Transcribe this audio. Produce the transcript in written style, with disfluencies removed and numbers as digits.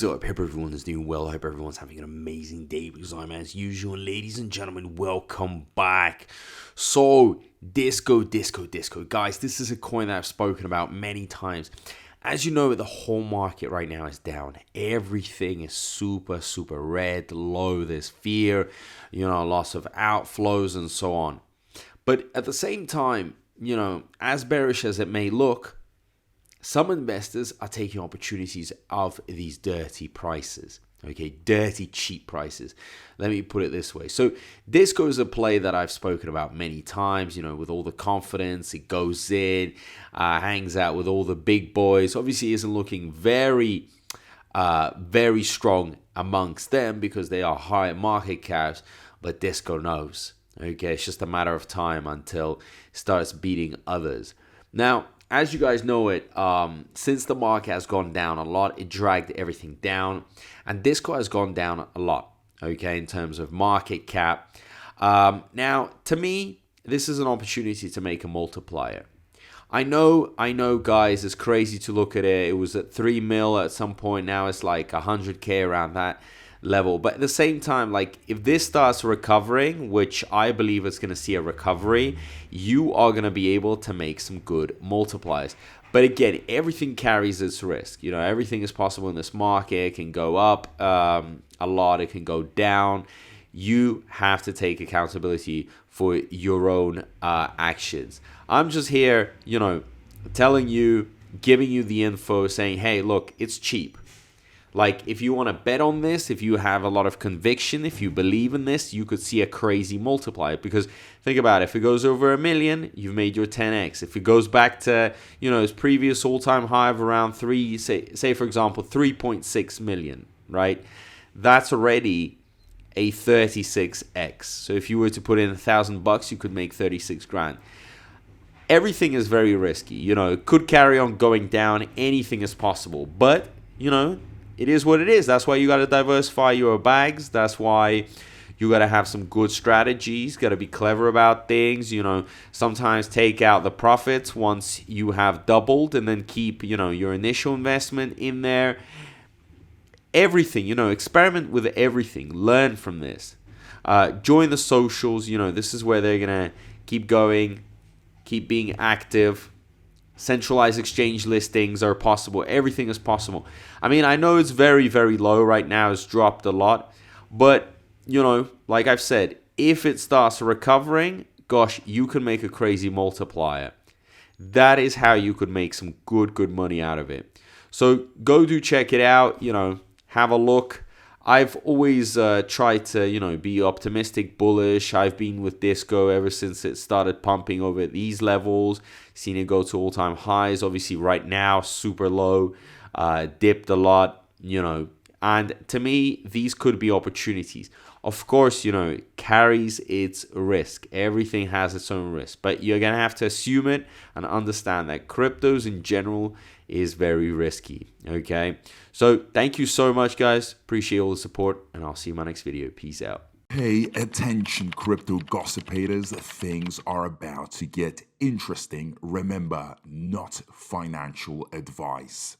is up? Hope everyone is doing well. I hope everyone's having an amazing day because I'm as usual. Ladies and gentlemen, welcome back. So, Disco. Guys, this is a coin that I've spoken about many times. As you know, the whole market right now is down. Everything is super red, low. There's fear, loss of outflows and so on. But at the same time, as bearish as it may look, some investors are taking opportunities of these dirty prices. Okay, dirty, cheap prices. Let me put it this way. So Disco is a play that I've spoken about many times, with all the confidence. It goes in, hangs out with all the big boys. Obviously, isn't looking very strong amongst them because they are high market caps, but Disco knows. Okay, it's just a matter of time until it starts beating others. Now, as you guys know it, since the market has gone down a lot, it dragged everything down. And Disco has gone down a lot, okay, in terms of market cap. Now, to me, this is an opportunity to make a multiplier. I know, guys, it's crazy to look at it. It was at 3 mil at some point. Now it's like 100K around that level. But at the same time, like if this starts recovering, which I believe it's going to see a recovery, you are going to be able to make some good multipliers. But again, everything carries its risk. Everything is possible in this market. It can go up a lot. It can go down. You have to take accountability for your own actions. I'm just here, telling you, giving you the info, saying, hey, look, it's cheap. Like, if you want to bet on this, if you have a lot of conviction, if you believe in this, you could see a crazy multiplier. Because think about it, if it goes over 1 million, you've made your 10x. If it goes back to, its previous all-time high of around say for example, 3.6 million, right? That's already a 36x. So if you were to put in $1,000, you could make 36 grand. Everything is very risky. It could carry on going down. Anything is possible. But, it is what it is. That's why you got to diversify your bags. That's why you got to have some good strategies. Got to be clever about things. Sometimes take out the profits once you have doubled and then keep, your initial investment in there. Everything, experiment with everything. Learn from this. Join the socials. This is where they're going to keep going, keep being active. Centralized exchange listings are possible. Everything is possible. I mean, I know it's very low right now. It's dropped a lot. But, like I've said, if it starts recovering, gosh, you can make a crazy multiplier. That is how you could make some good money out of it. So go do check it out. Have a look. I've always tried to, be optimistic, bullish. I've been with Disco ever since it started pumping over at these levels. Seen it go to all-time highs. Obviously, right now, super low. Dipped a lot, And to me, these could be opportunities. Of course, it carries its risk. Everything has its own risk. But you're going to have to assume it and understand that cryptos in general is very risky, okay? So thank you so much, guys. Appreciate all the support, and I'll see you in my next video. Peace out. Pay attention, crypto gossipators. Things are about to get interesting. Remember, not financial advice.